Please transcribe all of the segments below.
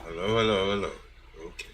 Hello, hello, hello. Okay.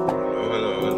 Hello, hello, hello.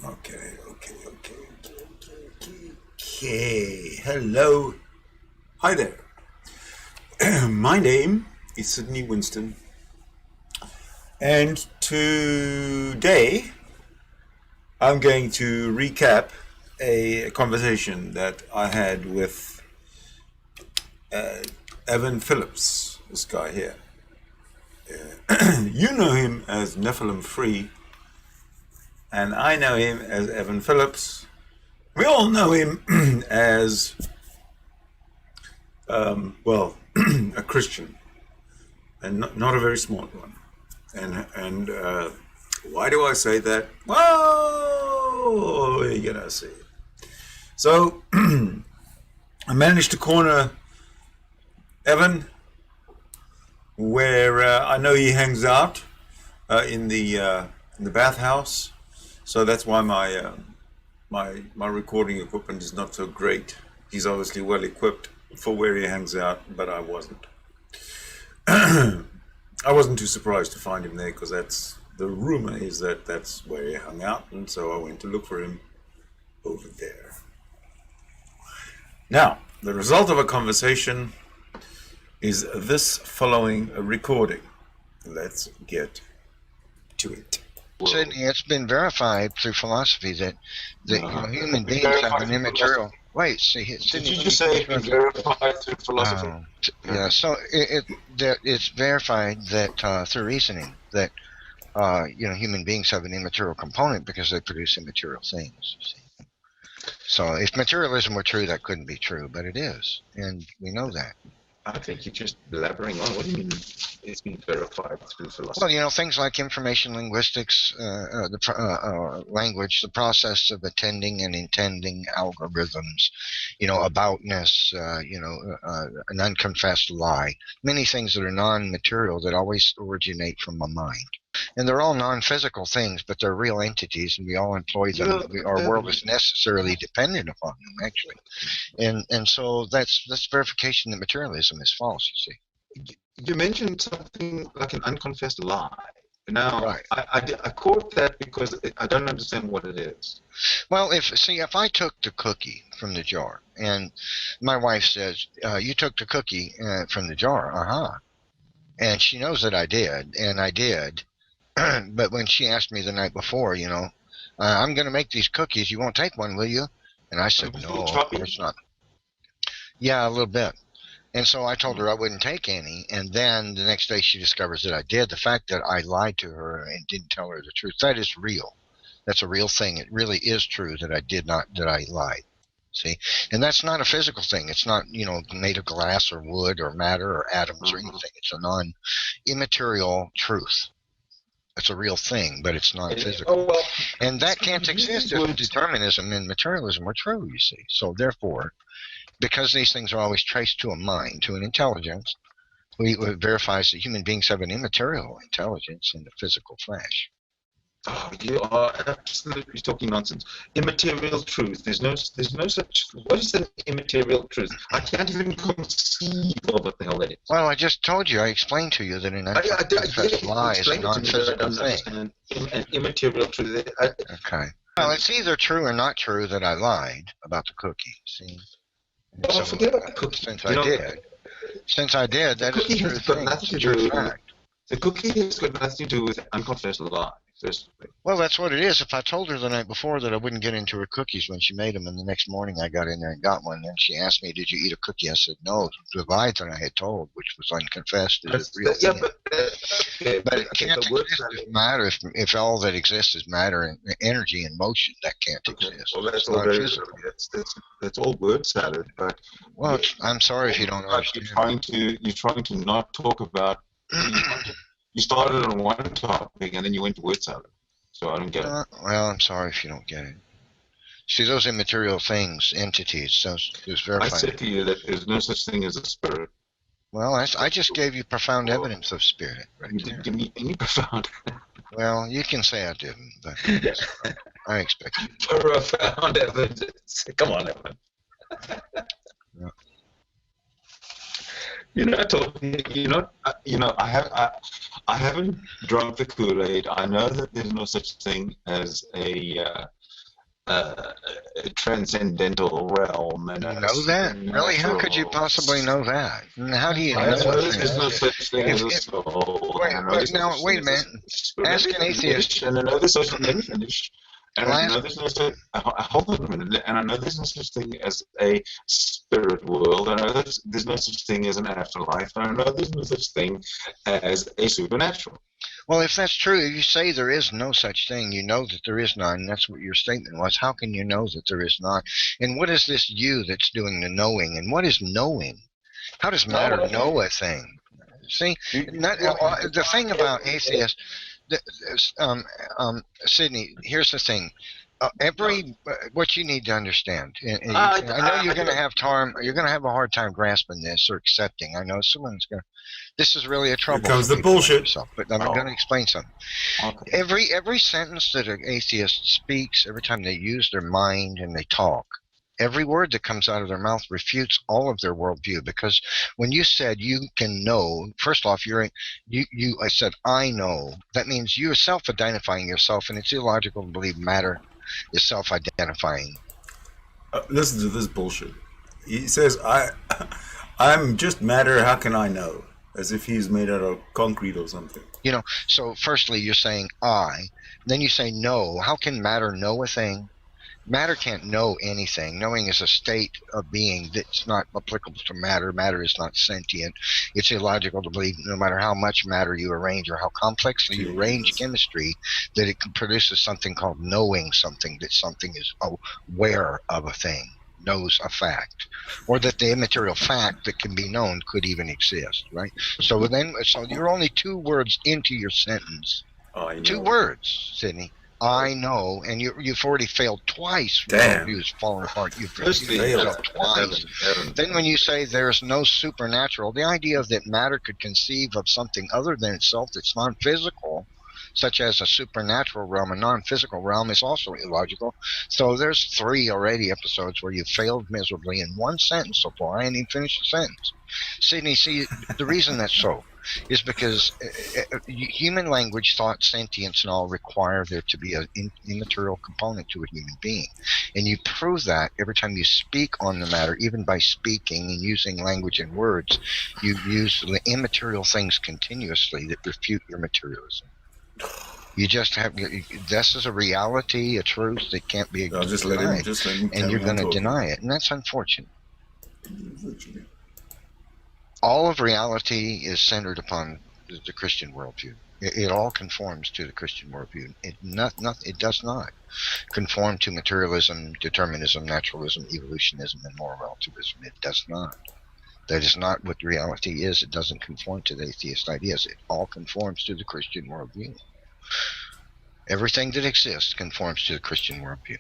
Okay, okay, okay, okay, okay, okay, okay. Hello. Hi there. My name is Sidney Winston, and today I'm going to recap a conversation that I had with Evan Phillips, this guy here. You know him as Nephilim Free, and I know him as Evan Phillips. We all know him as, well, a Christian, and not a very smart one. And why do I say that? Well, you're gonna see. So I managed to corner Evan where I know he hangs out in the bathhouse. So that's why my recording equipment is not so great. He's obviously well equipped for where he hangs out, but I wasn't. I wasn't too surprised to find him there because the rumor is that that's where he hung out, and so I went to look for him over there. Now, the result of a conversation is this following a recording. Let's get to it. Sidney, it's been verified through philosophy that human beings have an immaterial. Wait, see, Sidney, Did you just say it's been verified through philosophy? Yeah, so it's verified that through reasoning that human beings have an immaterial component because they produce immaterial things. You see. So if materialism were true, that couldn't be true, but it is, and we know that. I think you're just blabbering on. What do you mean it's been verified through philosophy? Well, things like information linguistics, language, the process of attending and intending algorithms, aboutness, an unconfessed lie, many things that are non-material that always originate from a mind. And they're all non-physical things, but they're real entities, and we all employ them. Our world is necessarily dependent upon them, actually. And so that's verification that materialism is false, you see. You mentioned something like an unconfessed lie. Now, Right. I caught that because I don't understand what it is. Well, if I took the cookie from the jar, and my wife says, you took the cookie from the jar, and she knows that I did, and I did, but when she asked me the night before, I'm going to make these cookies, you won't take one, will you? And I said, no, of course not. Yeah, a little bit. And so I told her I wouldn't take any, and then the next day she discovers that I did. The fact that I lied to her and didn't tell her the truth, that is real. That's a real thing. It really is true that I lied. See? And that's not a physical thing. It's not, made of glass or wood or matter or atoms or anything. It's a non-immaterial truth. It's a real thing, but it's not physical. Oh, well, And that can't exist if words. determinism and materialism were true, you see. So therefore, because these things are always traced to a mind, to an intelligence, it verifies that human beings have an immaterial intelligence in the physical flesh. Oh, you are absolutely talking nonsense. Immaterial truth. There's no such. What is an immaterial truth? I can't even conceive of what the hell that is. Well, I just told you, I explained to you that an unconfessed lie is a non-physical thing. An immaterial truth. Okay. Well, it's either true or not true that I lied about the cookie. See? Well, forget about the cookie. Since I did, that is a true thing. It's a true fact. The cookie has got nothing to do with unconfessed lie. Well, that's what it is. If I told her the night before that I wouldn't get into her cookies when she made them, and the next morning I got in there and got one, and she asked me, "Did you eat a cookie?" I said, "No." The lie that I had told, which was unconfessed, is a real thing. But it can't exist as matter if all that exists is matter and energy and motion. That can't exist. Well, that's all very that's all word salad. But well, I'm sorry if you don't understand. You're trying to not talk about. You started on one topic and then you went to word salad. So I don't get it. Well, I'm sorry if you don't get it. See, those immaterial things, entities, those verified. I said to you that there's no such thing as a spirit. Well, I just gave you profound evidence of spirit. Right you didn't give me any profound. Well, you can say I didn't, but I expect you. Profound evidence. Come on, Evan. Yeah. You're not talking. I haven't drunk the Kool-Aid. I know that there's no such thing as a transcendental realm. And you know that? Really? How could you possibly know that? How do you know that? There's no such thing as a soul. Wait a minute. Ask an atheist. And I know there's such thing. Finish. And I know there's no such. Hold on a minute. And I know there's no such thing as a spirit world. I know there's no such thing as an afterlife. And I know there's no such thing as a supernatural. Well, if that's true, if you say there is no such thing, you know that there is none. That's what your statement was. How can you know that there is not? And what is this you that's doing the knowing? And what is knowing? How does matter know a thing? See, the thing about atheists, Sidney, here's the thing. What you need to understand, and I know you're going to have a hard time grasping this or accepting. I know someone's going to. This is really a trouble. Here comes the bullshit. But I'm going to explain something. Okay. Every sentence that an atheist speaks, every time they use their mind and they talk, every word that comes out of their mouth refutes all of their worldview. Because when you said you can know, first off, I said I know. That means you're self-identifying yourself, and it's illogical to believe matter is self-identifying. Listen to this bullshit. He says, I'm just matter, how can I know? As if he's made out of concrete or something. So firstly, you're saying I. Then you say no. How can matter know a thing? Matter can't know anything. Knowing is a state of being that's not applicable to matter. Matter is not sentient. It's illogical to believe no matter how much matter you arrange or how complexly you arrange chemistry that it produces something called knowing something, that something is aware of a thing, knows a fact, or that the immaterial fact that can be known could even exist, right? So you're only 2 words into your sentence. 2 words, Sidney. I know, and you've already failed twice. Damn. You've fallen apart. You've failed twice. Then when you say there's no supernatural, the idea that matter could conceive of something other than itself that's non-physical, such as a supernatural realm, a non-physical realm, is also illogical. So there's 3 already episodes where you failed miserably in one sentence so far. I ain't even finished the sentence. Sidney, see, the reason that's so is because human language, thought, sentience, and all require there to be an immaterial component to a human being. And you prove that every time you speak on the matter, even by speaking and using language and words, you use the immaterial things continuously that refute your materialism. You just have, this is a reality, a truth that can't be denied, and you're going to deny it, and that's unfortunate. All of reality is centered upon the Christian worldview. It all conforms to the Christian worldview. It does not conform to materialism, determinism, naturalism, evolutionism, and moral relativism. It does not. That is not what reality is. It doesn't conform to the atheist ideas. It all conforms to the Christian worldview. Everything that exists conforms to the Christian worldview.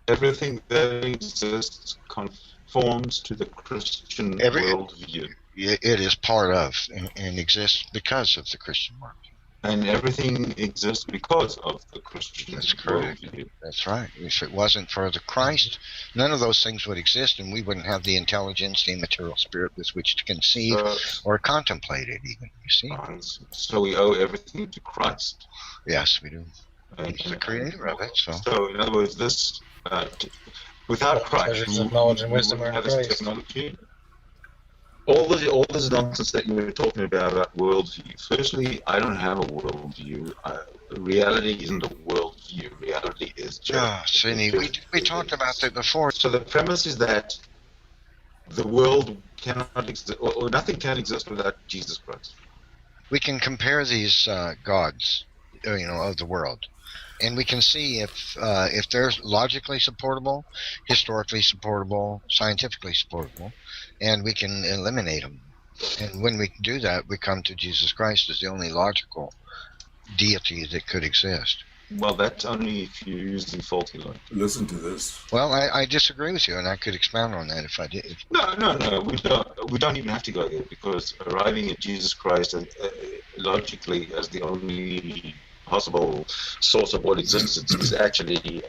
Everything that exists conforms to the Christian worldview. It is part of and exists because of the Christian worldview. And everything exists because of the Christian worldview. That's right. If it wasn't for the Christ, none of those things would exist, and we wouldn't have the intelligence, the material spirit with which to conceive or contemplate it even, you see. So we owe everything to Christ. Yes, we do. He's the creator of it. So in other words, this without Christ, we knowledge and wisdom wouldn't are have this technology. All this nonsense that you were talking about worldview. Firstly, I don't have a worldview. Reality isn't a worldview. Reality is just. Sidney, we talked about that before. So the premise is that the world cannot exist, or nothing can exist without Jesus Christ. We can compare these gods, of the world, and we can see if they're logically supportable, historically supportable, scientifically supportable, and we can eliminate them. And when we do that, we come to Jesus Christ as the only logical deity that could exist. Well, that's only if you're using faulty logic. Listen to this. Well, I disagree with you, and I could expound on that if I did. No. We don't even have to go there, because arriving at Jesus Christ logically as the only possible source of what existence is actually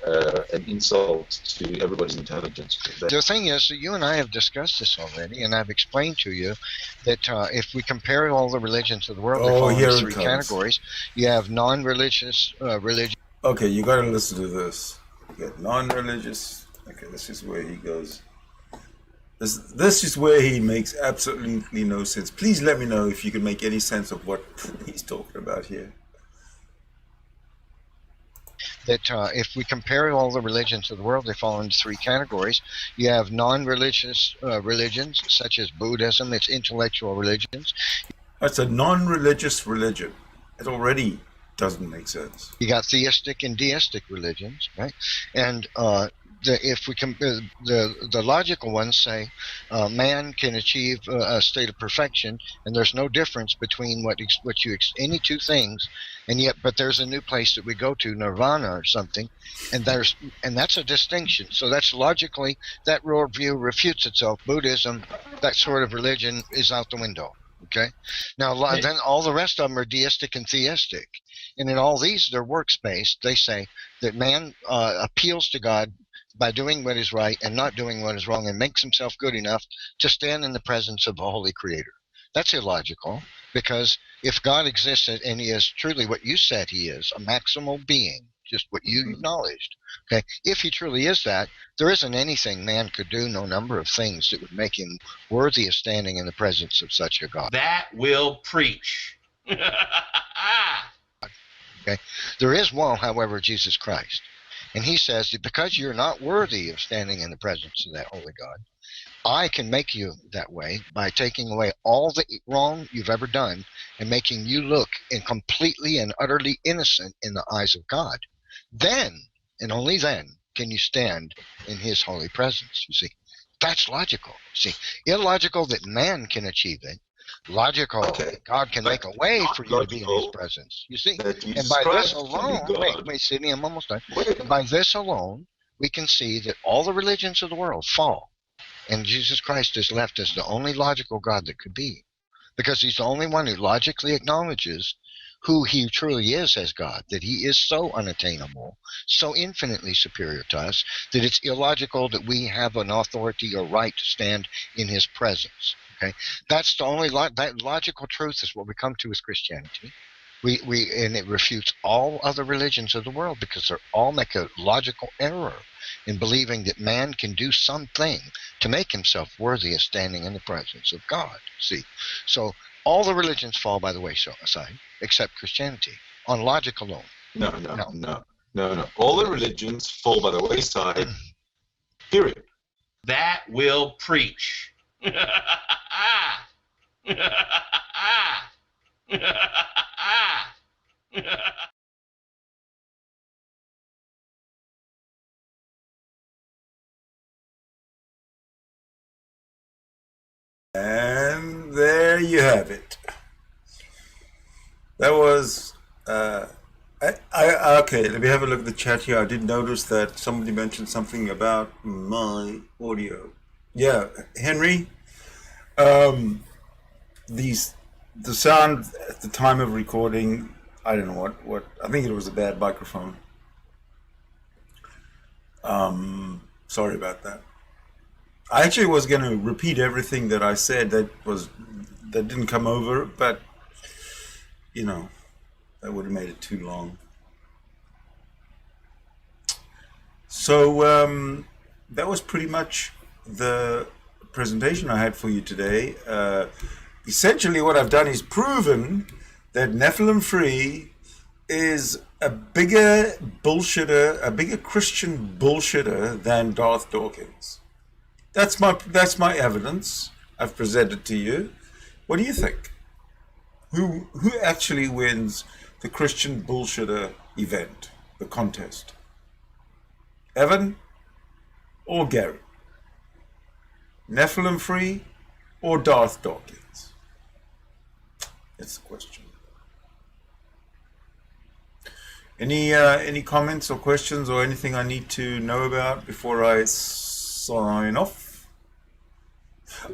an insult to everybody's intelligence. The thing is that you and I have discussed this already, and I've explained to you that if we compare all the religions of the world, they fall into three categories. You have non-religious religion. Okay, you got to listen to this. You got non-religious. Okay, this is where he goes. This is where he makes absolutely no sense. Please let me know if you can make any sense of what he's talking about here. That if we compare all the religions of the world, they fall into three categories. You have non-religious religions, such as Buddhism. It's intellectual religions. That's a non-religious religion. It already doesn't make sense. You got theistic and deistic religions, right? And if we compare the logical ones, say man can achieve a state of perfection, and there's no difference between any two things, but there's a new place that we go to, nirvana or something, and that's a distinction. So that's logically, that worldview refutes itself. Buddhism, that sort of religion, is out the window. Okay, now then all the rest of them are deistic and theistic, and in all these, they're works-based. They say that man appeals to God by doing what is right and not doing what is wrong, and makes himself good enough to stand in the presence of a holy creator. That's illogical, because if God exists and he is truly what you said he is, a maximal being, just what you acknowledged, okay, if he truly is that, there isn't anything man could do, no number of things that would make him worthy of standing in the presence of such a God. That will preach. Okay, there is one, however, Jesus Christ. And he says that because you're not worthy of standing in the presence of that holy God, I can make you that way by taking away all the wrong you've ever done and making you look completely and utterly innocent in the eyes of God. Then, and only then, can you stand in his holy presence, you see. That's logical. See, illogical that man can achieve it. Logical that God can make a way for you to be in his presence, you see. And by this alone, wait, Sidney, I'm almost done. By this alone, we can see that all the religions of the world fall, and Jesus Christ is left as the only logical God that could be, because he's the only one who logically acknowledges who he truly is as God, that he is so unattainable, so infinitely superior to us, that it's illogical that we have an authority or right to stand in his presence. Okay, that's the only that logical truth is what we come to as Christianity. And it refutes all other religions of the world, because they all make a logical error in believing that man can do something to make himself worthy of standing in the presence of God. See, so all the religions fall by the wayside, except Christianity, on logic alone. No. All the religions fall by the wayside. Period. That will preach. And there you have it. That was Okay, let me have a look at the chat here. I did notice that somebody mentioned something about my audio. Yeah, Henry, um, these the sound at the time of recording, I don't know what I think it was a bad microphone. Sorry about that. I actually was going to repeat everything that I said that didn't come over, but you know, that would have made it too long. So that was pretty much the presentation I had for you today. Essentially, what I've done is proven that Nephilim Free is a bigger bullshitter, a bigger Christian bullshitter than Darth Dawkins. That's my evidence I've presented to you. What do you think? Who actually wins the Christian bullshitter event, the contest? Evan or Gary? Nephilim Free or Darth Dawkins? That's the question. Any comments or questions or anything I need to know about before I sign off?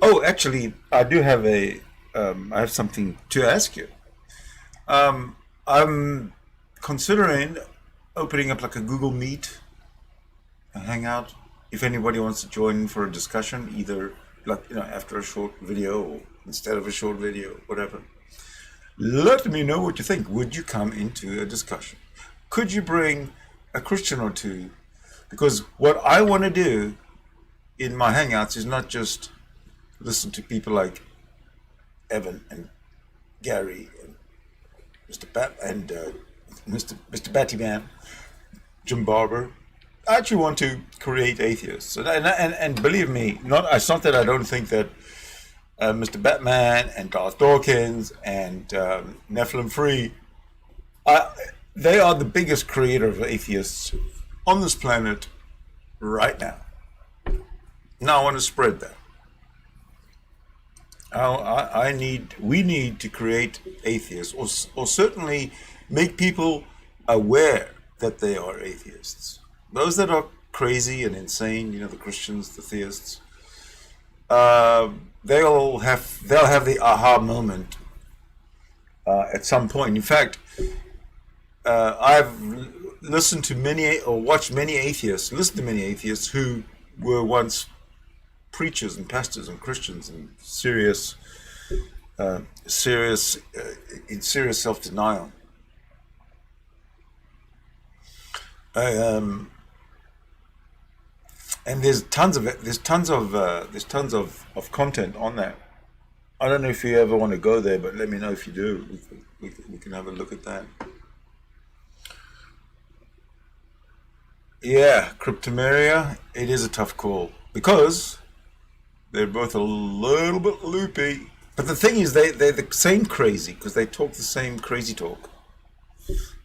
Oh, actually, I do have I have something to ask you. I'm considering opening up like a Google Meet, a Hangout, if anybody wants to join for a discussion, either like after a short video or instead of a short video, whatever. Let me know what you think. Would you come into a discussion? Could you bring a Christian or two? Because what I want to do in my Hangouts is not just listen to people like Evan and Gary and Mr. Bat and Mr. Battyman, Jim Barber. I actually want to create atheists, and believe me, it's not that I don't think that Mr. Batman and Darth Dawkins and Nephilim Free, they are the biggest creator of atheists on this planet right now. Now I want to spread that. We need to create atheists, or certainly make people aware that they are atheists. Those that are crazy and insane, the Christians, the theists, they'll have the aha moment at some point. In fact, I've listened to many or watched many atheists, who were once preachers and pastors and Christians and serious self-denial. And there's tons of it. There's tons of content on that. I don't know if you ever want to go there, but let me know if you do. We can have a look at that. Yeah, Cryptomeria. It is a tough call because they're both a little bit loopy. But the thing is, they're the same crazy because they talk the same crazy talk.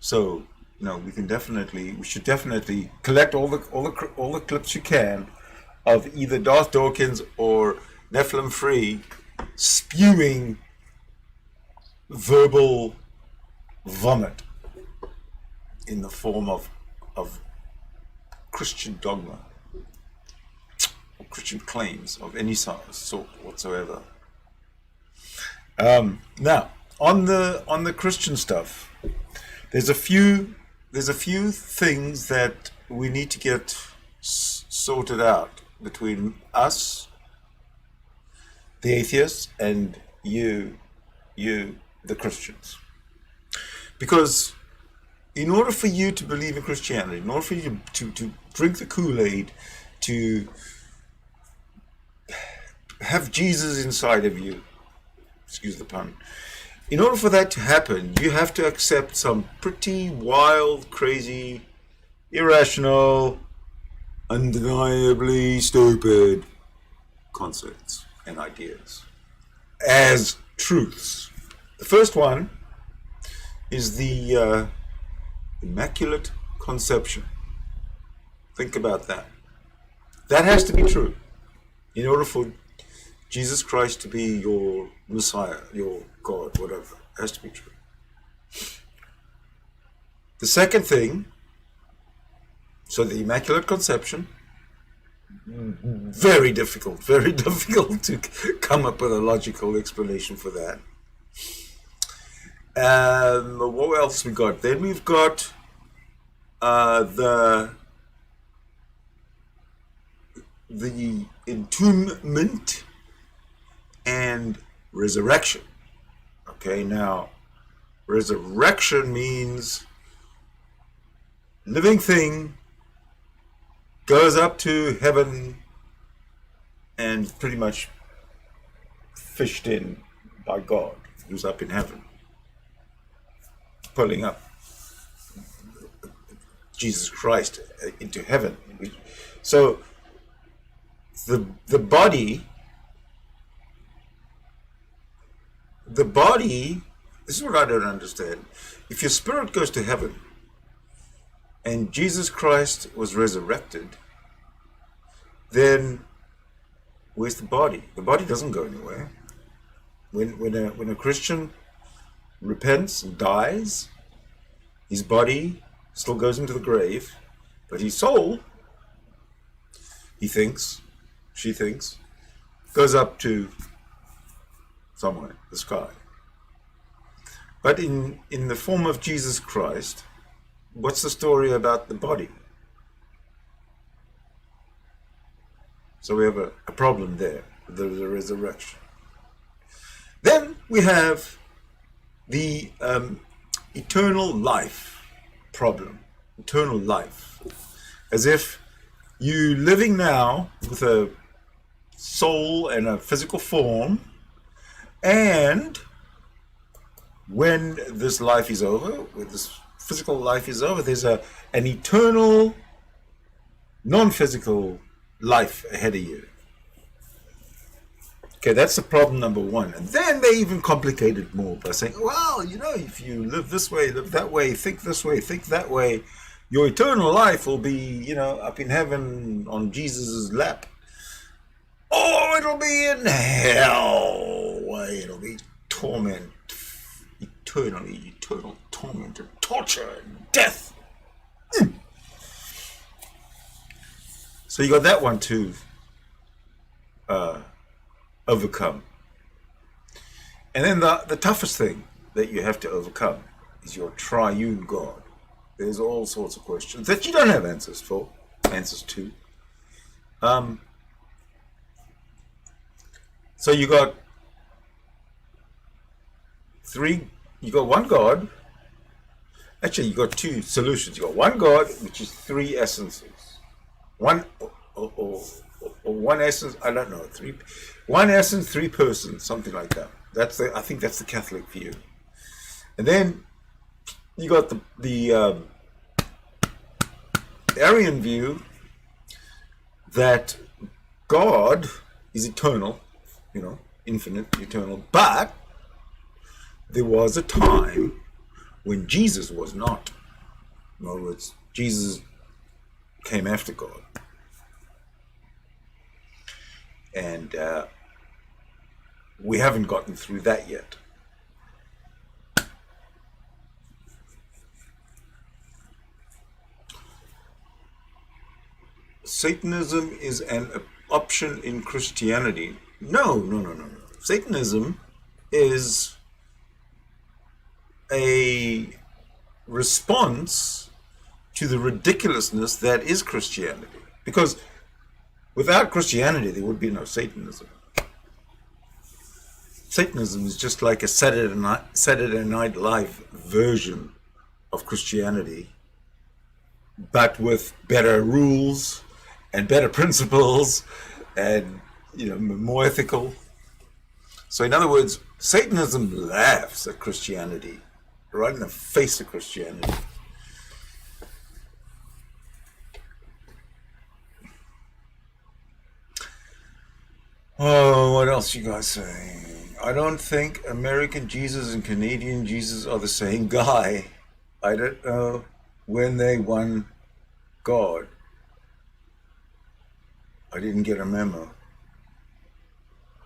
So we should definitely collect all the clips you can of either Darth Dawkins or Nephilim Free spewing verbal vomit in the form of Christian dogma or Christian claims of any sort whatsoever. Now on the Christian stuff, there's a few things that we need to get sorted out between us, the atheists, and you, the Christians. Because in order for you to believe in Christianity, in order for you to drink the Kool-Aid, to have Jesus inside of you, excuse the pun, in order for that to happen, you have to accept some pretty wild, crazy, irrational, undeniably stupid concepts and ideas as truths. The first one is the Immaculate Conception. Think about that. That has to be true in order for Jesus Christ to be your Messiah, your God, whatever. It has to be true. The second thing, so the Immaculate Conception, very difficult to come up with a logical explanation for that. What else we got? Then we've got the entombment and resurrection. Okay, now resurrection means living thing goes up to heaven and pretty much fished in by God, who's up in heaven, pulling up Jesus Christ into heaven. So the body, this is what I don't understand. If your spirit goes to heaven and Jesus Christ was resurrected, then where's the body? The body doesn't go anywhere. When a Christian repents and dies, his body still goes into the grave, but his soul, he thinks, she thinks, goes up to somewhere, the sky. But in the form of Jesus Christ, what's the story about the body? So we have a problem there, the resurrection. Then we have the eternal life problem, eternal life. As if you living now with a soul and a physical form, and when this life is over, when this physical life is over, there's an eternal, non-physical life ahead of you. Okay, that's the problem number one. And then they even complicate it more by saying, well, if you live this way, live that way, think this way, think that way, your eternal life will be, up in heaven on Jesus' lap. Or it'll be in hell. It'll be torment, eternal torment and torture and death. So you got that one to overcome. And then the toughest thing that you have to overcome is your triune God. There's all sorts of questions that you don't have answers to. So you got one God. Actually, you got two solutions. You got one God, which is three essences. One or one essence, I don't know. One essence, three persons, something like that. I think that's the Catholic view. And then you got the Arian view that God is eternal, infinite, eternal, but there was a time when Jesus was not. In other words, Jesus came after God. And we haven't gotten through that yet. Satanism is an option in Christianity. No. Satanism is a response to the ridiculousness that is Christianity. Because without Christianity, there would be no Satanism. Satanism is just like a Saturday Night Live version of Christianity, but with better rules and better principles and more ethical. So in other words, Satanism laughs at Christianity, right in the face of Christianity. Oh, what else you guys saying? I don't think American Jesus and Canadian Jesus are the same guy. I don't know when they won God. I didn't get a memo.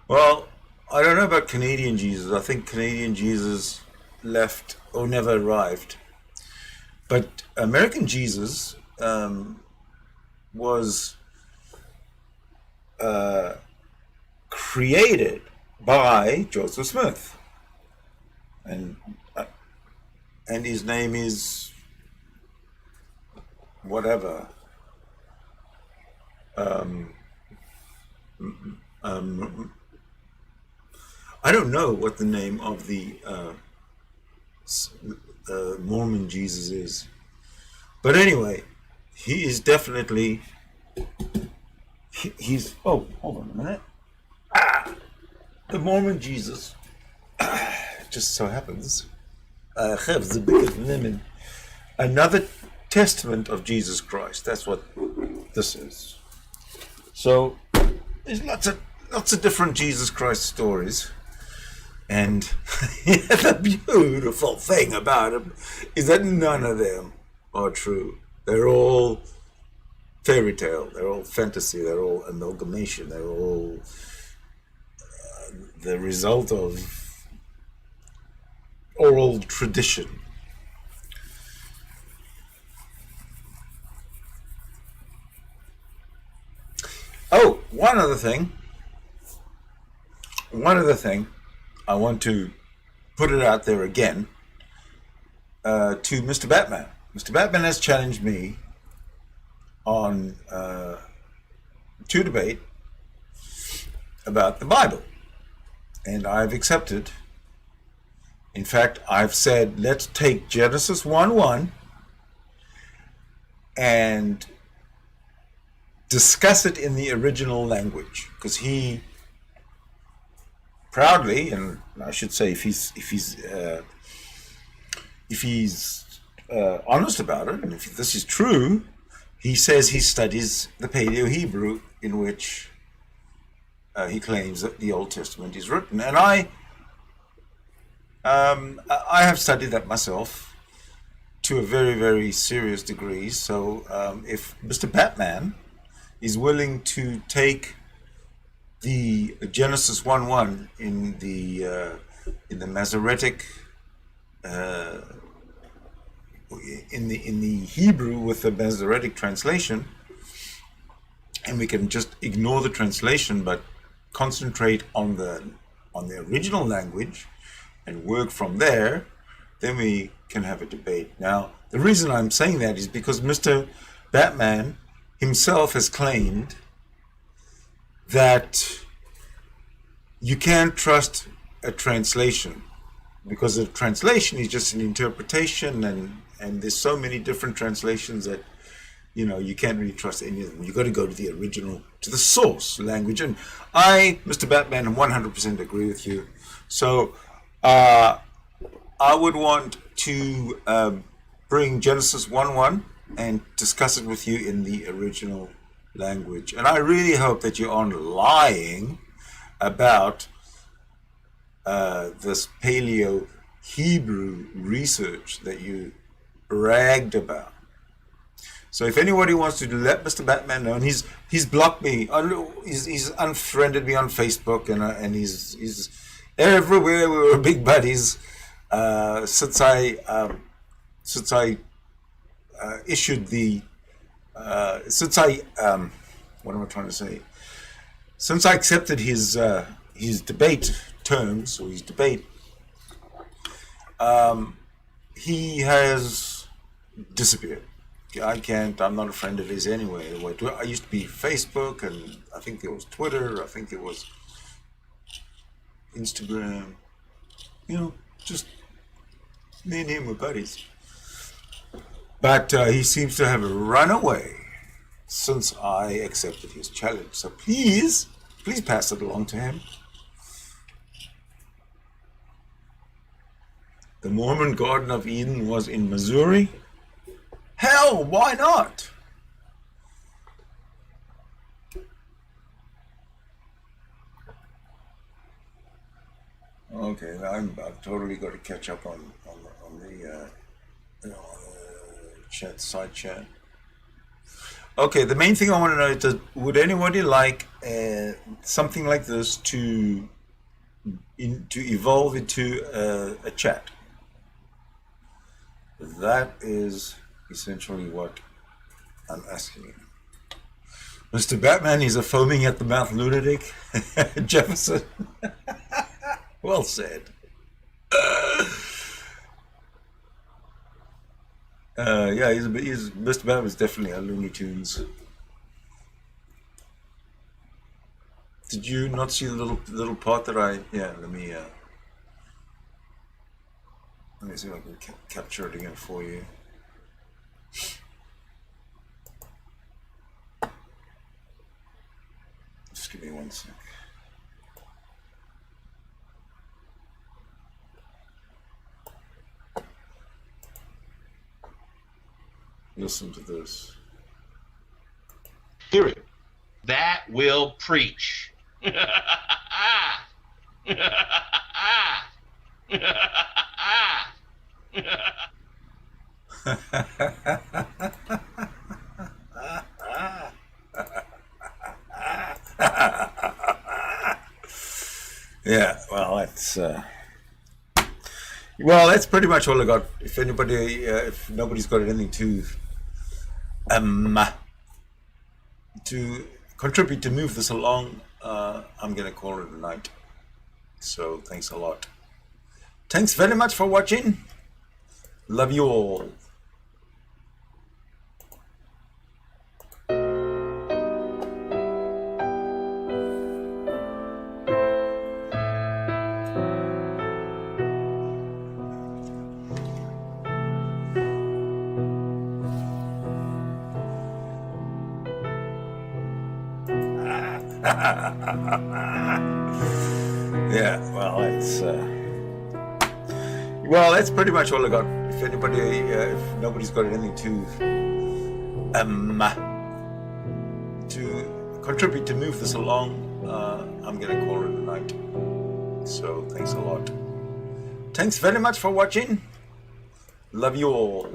Well, I don't know about Canadian Jesus. I think Canadian Jesus left or never arrived. But American Jesus was created by Joseph Smith, and his name is whatever. I don't know what the name of the Mormon Jesus is, but anyway, he is definitely. He's. Oh, hold on a minute. The Mormon Jesus. Just so happens, have the book of Mormon, another testament of Jesus Christ. That's what this is. So there's lots of different Jesus Christ stories, and the beautiful thing about them is that none of them are true. They're all fairy tale. They're all fantasy. They're all amalgamation. They're all the result of oral tradition. Oh, one other thing. I want to put it out there again to Mr. Batman. Mr. Batman has challenged me on to debate about the Bible, and I've accepted. In fact, I've said, let's take Genesis 1:1 and discuss it in the original language, because he proudly, and I should say, if he's honest about it, and if this is true, he says he studies the Paleo-Hebrew in which he claims that the Old Testament is written, and I have studied that myself to a very, very serious degree. So if Mr. Batman is willing to take the Genesis 1:1 in the Masoretic, in the Hebrew with the Masoretic translation, and we can just ignore the translation but concentrate on the original language and work from there, then we can have a debate. Now, the reason I'm saying that is because Mr. Batman himself has claimed that you can't trust a translation because a translation is just an interpretation, and there's so many different translations that you can't really trust any of them. You got to go to the original, to the source language, and I, Mr. Batman, 100% agree with you. So I would want to bring Genesis 1:1 and discuss it with you in the original language. And I really hope that you aren't lying about this Paleo-Hebrew research that you bragged about. So if anybody wants to let Mr. Batman know, and he's blocked me, he's unfriended me on Facebook, and he's everywhere. We were big buddies since I issued the what am I trying to say? Since I accepted his debate terms, or his debate, he has disappeared. I'm not a friend of his anyway. I used to be Facebook, and I think there was Twitter, I think there was Instagram, just me and him were buddies. But he seems to have run away since I accepted his challenge. So please pass it along to him. The Mormon Garden of Eden was in Missouri. Hell, why not? Okay, I've totally got to catch up on the side chat. Okay, the main thing I want to know is, would anybody like something like this to evolve into a chat? That is essentially what I'm asking you. Mr. Batman, he's a foaming at the mouth lunatic. Jefferson. Well said. Yeah, he's Mr. Batman is definitely a Looney Tunes. Did you not see the little part that I? Yeah, let me see if I can capture it again for you. Just give me 1 sec. Listen to this. Period. That will preach. Yeah, well, that's pretty much all I got. If anybody, if nobody's got anything to contribute to move this along, I'm gonna call it a night. So thanks a lot. Thanks very much for watching. Love you all. Yeah, that's pretty much all I got. If anybody, if nobody's got anything to contribute to move this along, I'm gonna call it a night. So thanks a lot. Thanks very much for watching. Love you all.